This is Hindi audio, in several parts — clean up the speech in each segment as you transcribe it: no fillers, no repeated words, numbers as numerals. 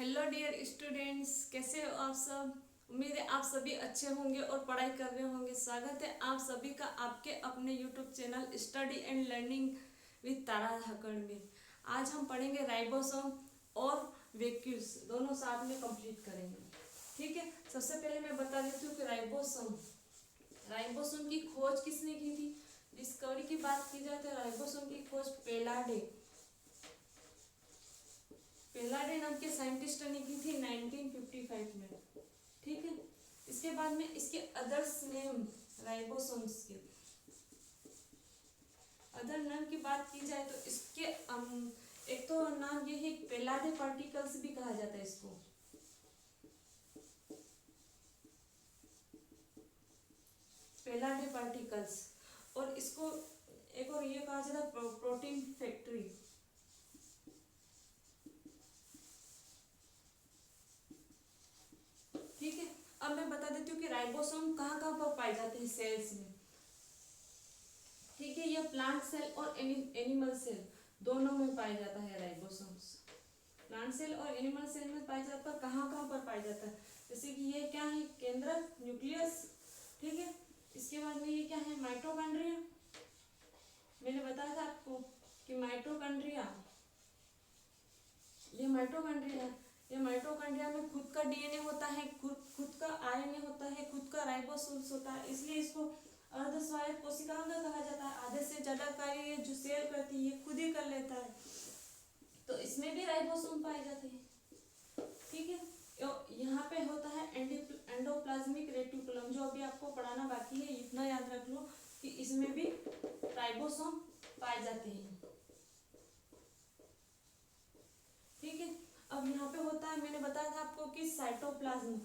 हेलो डियर स्टूडेंट्स, कैसे हो आप सब। उम्मीद है आप सभी अच्छे होंगे और पढ़ाई कर रहे होंगे। स्वागत है आप सभी का आपके अपने YouTube channel study and learning with Tara Dhakad में। आज हम पढ़ेंगे राइबोसोम और वेक्यूल्स, दोनों साथ में कंप्लीट करेंगे। ठीक है, सबसे पहले मैं बता देती हूँ कि राइबोसोम की खोज किसने की थी। डिस्कवरी की बात की जाए तो राइबोसोम की खोज पेलाडे नाम के साइंटिस्ट ने की थी 1955 में। ठीक है, इसके बाद में इसके अदर्स नेम राइबोसोम्स के अदर नाम की बात की जाए तो इसके एक तो नाम ये है, पेलाडे पार्टिकल्स भी कहा जाता है इसको। पेलाडे पार्टिकल्स, और इसको एक और ये कहा जाता है प्रोटीन फैक्ट्री। ठीक है, अब मैं बता देती हूँ कि राइबोसोम कहाँ कहाँ पर पाए जाते हैं सेल्स में। ठीक है, ये प्लांट सेल और एनिमल सेल दोनों में पाया जाता है राइबोसोम्स। प्लांट सेल और एनिमल सेल में पाया जाता है, कहाँ कहाँ पर पाया जाता है, जैसे कि ये क्या है, केंद्रक न्यूक्लियस। ठीक है, इसके बाद में ये क्या है, माइटोकॉन्ड्रिया। मैंने बताया था आपको कि ये माइटोकॉन्ड्रिया में खुद का डीएनए होता है, खुद का आरएनए होता है, खुद का राइबोसोम्स होता है, इसलिए इसको अर्धस्वायत्त कोशिकांग कहा जाता है। आधे से ज्यादा कार्य जो सेल करती है ये खुद ही कर लेता है, तो इसमें भी राइबोसोम पाए जाते हैं। ठीक है, यहाँ पे होता है एंडोप्लाज्मिक रेटिकुलम, जो अभी आपको पढ़ाना बाकी है। इतना याद रख लो कि इसमें भी राइबोसोम पाए जाते हैं। ठीक है, अब यहाँ पे होता है, मैंने बताया था आपको कि साइटोप्लाज्म,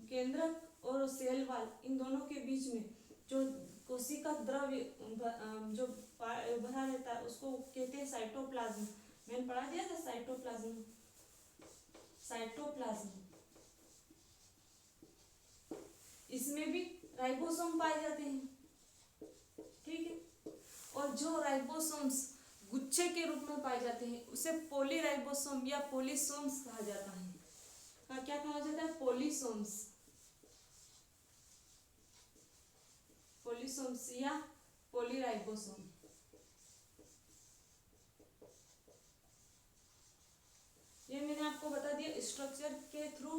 केंद्रक और सेल वाल, इन दोनों के बीच में जो कोशिका द्रव्य जो भरा रहता है उसको कहते हैं साइटोप्लाज्म। मैंने पढ़ा दिया था साइटोप्लाज्म। इसमें भी राइबोसोम पाए जाते हैं। ठीक है, और जो राइबोसोम्स गुच्छे के रूप में पाए जाते हैं उसे पॉलीराइबोसोम या पॉलीसोम्स कहा जाता है। क्या कहा जाता है, पॉलीसोम्स या पॉलीराइबोसोम। ये मैंने आपको बता दिया स्ट्रक्चर के थ्रू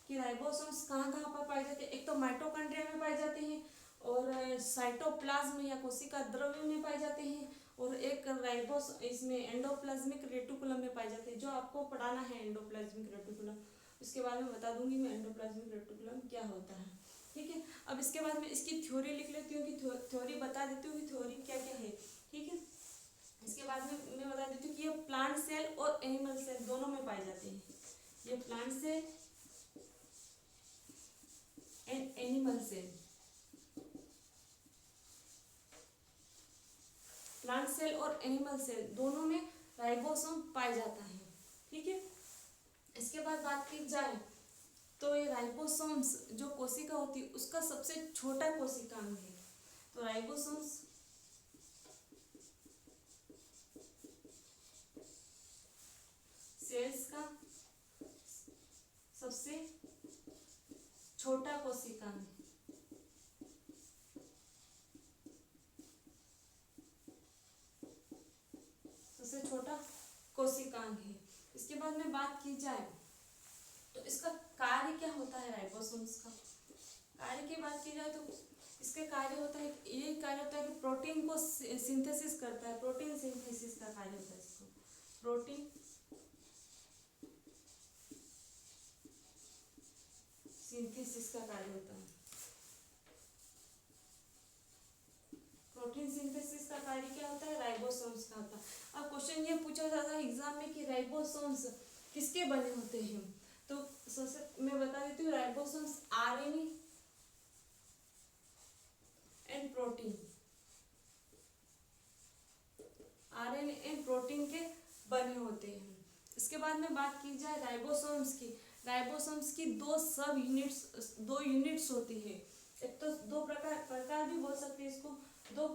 कि राइबोसोम्स कहाँ कहाँ पर पाए जाते हैं। एक तो माइटोकॉन्ड्रिया में पाए जाते हैं, और साइटोप्लाज्म या कोशिका द्रव्य में पाए जाते हैं, और एक राइबोस इसमें एंडोप्लाज्मिक रेटिकुलम में पाए जाते हैं, जो आपको पढ़ाना है एंडोप्लाज्मिक रेटिकुलम। उसके बारे में बता दूंगी मैं एंडोप्लाज्मिक रेटिकुलम क्या होता है। ठीक है, अब इसके बाद में इसकी थ्योरी लिख लेती हूँ कि थ्योरी बता देती हूँ कि थ्योरी क्या क्या है। ठीक है, इसके बाद में मैं बता देती हूँ कि ये प्लांट सेल और एनिमल सेल दोनों में पाए जाते हैं। ये plant cell and animal cell, plant cell और एनिमल सेल दोनों में राइबोसोम पाया जाता है। ठीक है, इसके बाद बात की जाए तो ये राइबोसोम्स जो कोशिका होती है उसका सबसे छोटा कोशिकांग है। तो राइबोसोम्स सेल्स का सबसे छोटा कोशिकांग है। सबसे छोटा कोशिकांग है। इसके बाद में बात की जाए तो इसका कार्य क्या होता है, राइबोसोम्स का कार्य की बात की जाए तो इसके कार्य होता है, ये कार्य होता है कि प्रोटीन को सिंथेसिस करता है। प्रोटीन सिंथेसिस का कार्य होता है इसको, प्रोटीन सिंथेसिस का कार्य होता है। प्रोटीन सिंथेसिस का कार्य क्या होता है, राइबोसोम्स का होता है। अब क्वेश्चन ये पूछा जाता है एग्जाम में कि राइबोसोम्स किसके बने होते हैं, तो सबसे मैं बता देती हूँ, राइबोसोम्स आरएनए एंड प्रोटीन के बने होते हैं। इसके बाद में बात की जाए राइबोसोम्स की दो यूनिट्स होती है। एक तो दो प्रकार भी बोल सकते हैं इसको, दो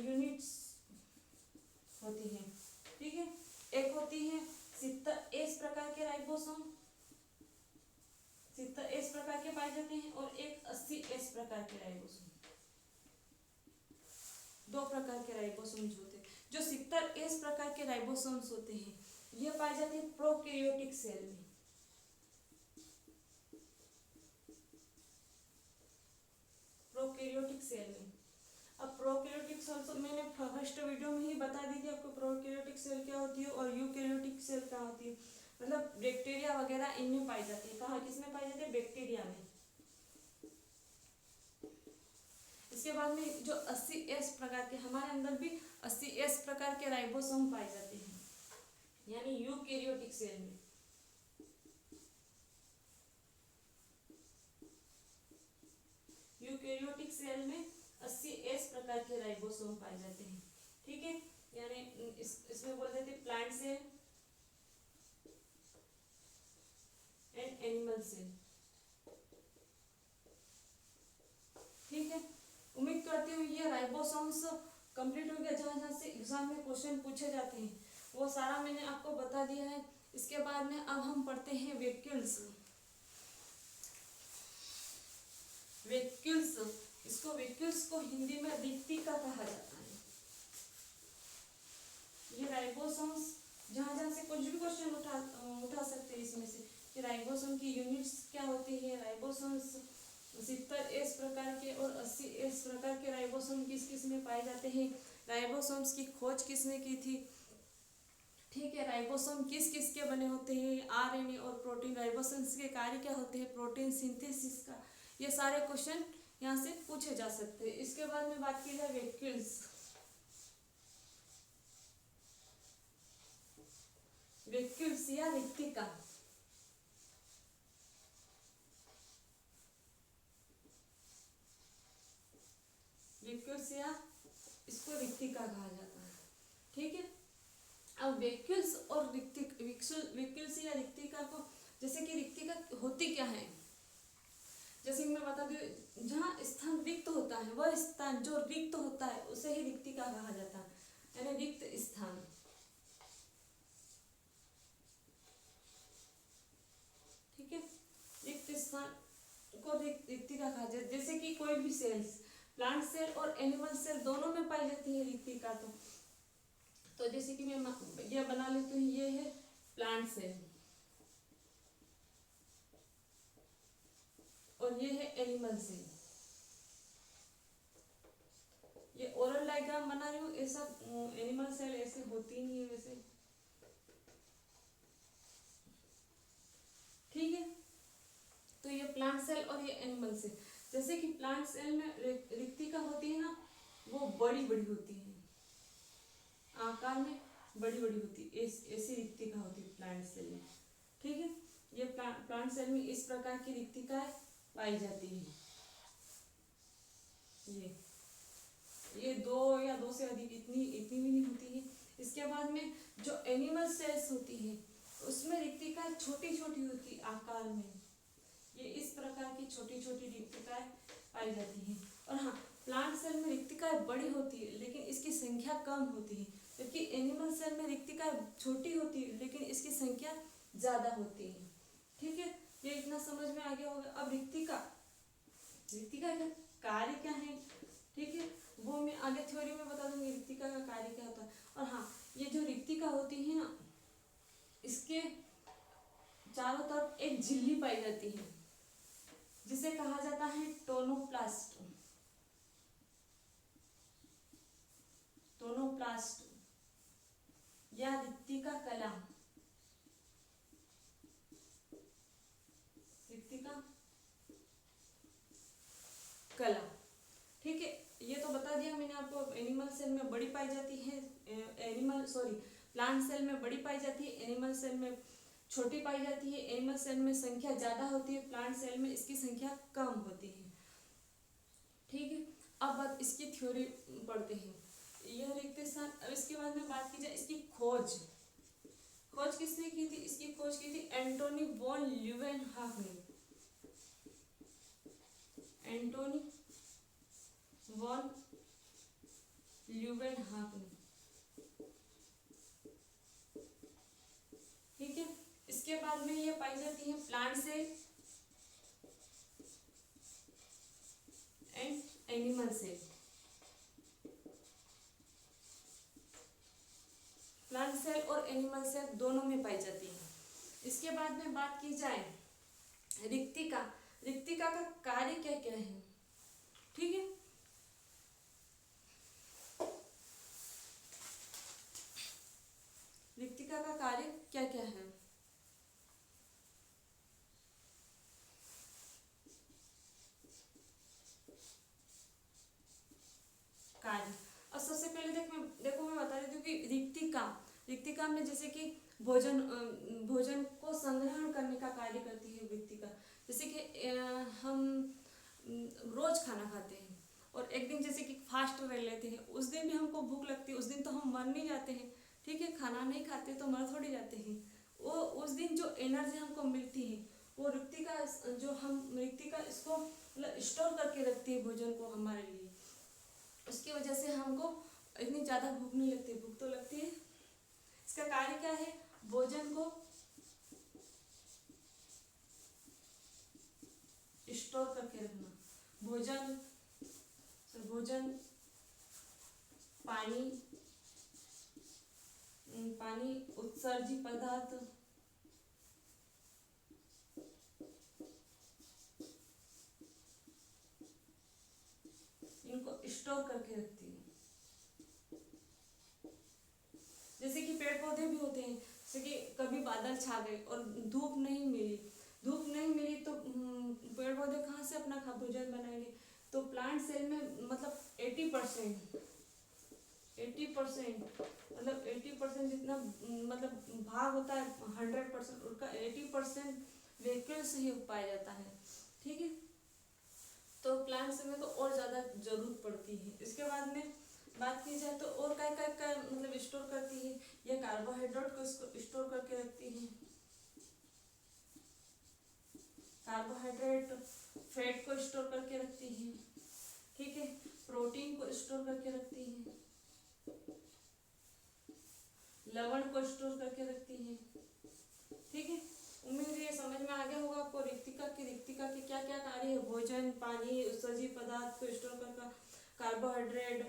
यूनिट्स होती हैं। ठीक है, एक होती है 70 एस प्रकार के राइबोसोम, एस प्रकार के पाए जाते हैं और एक 80S प्रकार के राइबोसोम। दो प्रकार के राइबोसोम्स होते हैं। जो 70S प्रकार के राइबोसोम्स होते हैं ये पाए जाते हैं प्रोकैरियोटिक सेल में। प्रोकैरियोटिक सेल में। अब प्रोकैरियोटिक सेल मैंने फर्स्ट वीडियो में ही बता दी थी आपको प्रोकैरियोटिक सेल क्या होती है और यूकैरियोटिक सेल क्या होती है। मतलब बैक्टीरिया वगैरह इनमें पाई जाती है। कहाँ किसमें पाई जाती है? बैक्टीरिया में। इसके बाद में जो 80S प्रकार के हमारे अंदर भी 80S प्रकार के राइबोसोम पाए जाते हैं यानी यूकैरियोटिक सेल में। यूकैरियोटिक सेल में 80S प्रकार के राइबोसोम पाए जाते हैं। ठीक है, यानी इसमें बोल देते plant cell and animal cell. ठीक है, उम्मीद करती हूँ ये राइबोसोम्स कंप्लीट हो गया। जहाँ जहाँ से एग्जाम में क्वेश्चन पूछे जाते हैं वो सारा मैंने आपको बता दिया है। इसके बाद में अब हम पढ़ते हैं वैक्यूल्स। वैक्यूल्स, इसको वैक्यूल्स को हिंदी में रिक्तिका कहा जाता है। ये राइबोसोम्स जहाँ जहाँ से कुछ भी क्वेश्चन उठा सकते हैं इसमें से। ये राइबोसोम की यूनिट्स क्या होती है, राइबोसोम्स 70S प्रकार के और 80S प्रकार के राइबोसोम किस किस में पाए जाते हैं, राइबोसोम्स की खोज किसने की थी। ठीक है, राइबोसोम किस किस के बने होते हैं, आरएनए और प्रोटीन। राइबोसोम्स के कार्य क्या होते हैं, प्रोटीन सिंथेसिस का। ये सारे क्वेश्चन यहाँ से पूछे जा सकते हैं। इसके बाद में बात की जाए वैक्यूल्स। वैक्यूल्स या रिक्तिका, वैक्यूल्स या इसको रिक्तिका कहा जाता है। ठीक है, अब वैक्यूल्स और वैक्यूल्स या रिक्तिका को, जैसे कि रिक्तिका होती क्या है, जैसे कि मैं बता दूं, जहाँ स्थान रिक्त होता है वह स्थान जो रिक्त होता है उसे ही रिक्तिका कहा जाता है, यानी रिक्त स्थान। ठीक है, रिक्त स्थान को रिक्तिका कहा जाता है। जैसे कि कोई भी सेल्स, प्लांट सेल और एनिमल सेल दोनों में पाई जाती है रिक्तिका। तो जैसे कि मैं ये बना लेती हूँ, ये है प्लांट सेल और ये है एनिमल सेल। ये ओरल डायग्राम बना रही हूँ, ऐसा एनिमल सेल ऐसे होती नहीं है वैसे। ठीक है, तो ये प्लांट सेल और ये एनिमल सेल। जैसे कि प्लांट सेल में रिक्तिका होती है ना, वो बड़ी बड़ी होती है, आकार में बड़ी बड़ी होती है, ऐसी रिक्तिका होती है प्लांट सेल में। ठीक है, ये प्लांट सेल में इस प्रकार की रिक्तिकाएं पाई जाती है। ये दो या दो से अधिक, इतनी भी नहीं होती है। इसके बाद में जो एनिमल सेल्स होती है उसमें रिक्तिकाएं छोटी छोटी होती है आकार में। ये इस प्रकार की छोटी छोटी रिक्तिकाएं पाई जाती हैं। और हाँ, प्लांट सेल में रिक्तिकाएं बड़ी होती है लेकिन इसकी संख्या कम होती है, जबकि एनिमल सेल में रिक्तिकाएं छोटी होती है लेकिन इसकी संख्या ज्यादा होती है। ठीक है, ये इतना समझ में आ गया होगा। अब रिक्तिका का कार्य क्या है, ठीक है, वो मैं आगे थ्योरी में बता दूंगी रिक्तिका का कार्य क्या होता है। और हाँ, ये जो रिक्तिका होती है ना, इसके चारों तरफ एक झिल्ली पाई जाती है जिसे कहा जाता है टोनोप्लास्ट। टोनोप्लास्ट या रिक्तिका कला, रिक्तिका कला। ठीक है, ये तो बता दिया मैंने आपको। एनिमल सेल में बड़ी पाई जाती है, प्लांट सेल में बड़ी पाई जाती है, एनिमल सेल में छोटी पाई जाती है। एनिमल सेल में संख्या ज्यादा होती है, प्लांट सेल में इसकी संख्या कम होती है। ठीक है, अब इसकी थ्योरी पढ़ते हैं। यह रिक्त स्थान। अब इसके बाद में बात की जाए इसकी खोज किसने की थी, इसकी खोज की थी एंटोनी वॉन ल्यूवेनहॉफ ने। एंटोनी वॉन ल्यूवेनहॉफ ने। ठीक है, इसके बाद में ये पाई जाती है plant cell and animal cell. Plant cell और एनिमल सेल दोनों में पाई जाती है। इसके बाद में बात की जाए रिक्तिका। रिक्तिका का कार्य क्या क्या है, ठीक है। रिक्तिका का कार्य क्या क्या है। कार्य, और सबसे पहले देखो मैं बता देती हूँ कि रिक्तिका में जैसे कि भोजन को संग्रहण करने का कार्य करती है रिक्तिका। जैसे कि हम रोज खाना खाते हैं और एक दिन जैसे कि फास्ट रह लेते हैं, उस दिन भी हमको भूख लगती है, उस दिन तो हम मर नहीं जाते हैं, ठीक है, खाना नहीं खाते तो मर थोड़ी जाते हैं। वो उस दिन जो एनर्जी हमको मिलती है वो रिक्तिका इसको मतलब स्टोर करके रखती है भोजन को हमारे लिए। उसकी वजह से हमको इतनी ज़्यादा भूख नहीं लगती, भूख तो लगती है। इसका कार्य क्या है, भोजन को स्टोर करके रखना। भोजन पानी उत्सर्जी पदार्थ इनको स्टोर करके रखती है। जैसे कि पेड़ पौधे भी होते हैं, जैसे कि कभी बादल छा गए और धूप नहीं मिली तो पेड़ पौधे कहाँ से अपना भोजन बनाएंगे। तो प्लांट सेल में मतलब 80% मतलब 80% जितना मतलब भाग होता है 100% उसका 80% व्हीकल से ही पाया जाता है, ठीक है। तो प्लांट्स में तो और ज़्यादा जरूरत पड़ती है। इसके बाद में बात की जाए तो और क्या क्या मतलब स्टोर करती है, ये कार्बोहाइड्रेट को स्टोर करके रखती है, कार्बोहाइड्रेट फैट को स्टोर करके रखती है, ठीक है, प्रोटीन को स्टोर करके रखती है, लवण को स्टोर करके रखती है, ठीक है। उम्मीद है ये समझ में आ गया होगा आपको रिक्तिका के क्या क्या कार्य है। भोजन, पानी, उत्सर्जी पदार्थ को स्टोर करके, कार्बोहाइड्रेट,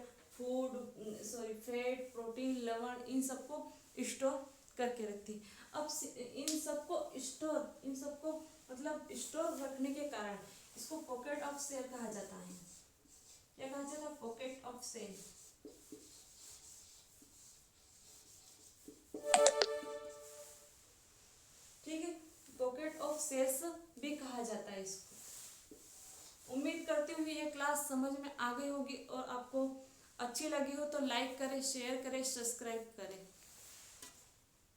फैट, प्रोटीन, लवण, इन सबको स्टोर करके रखती है। अब इन सबको मतलब स्टोर रखने के कारण इसको पॉकेट ऑफ सेल कहा जाता है। क्या कहा जाता है, पॉकेट ऑफ सेल। ठीक है, पॉकेट ऑफ सेल्स भी कहा जाता है इसको। उम्मीद करती हूँ ये क्लास समझ में आ गई होगी और आपको अच्छी लगी हो तो लाइक करें, शेयर करें, सब्सक्राइब करें।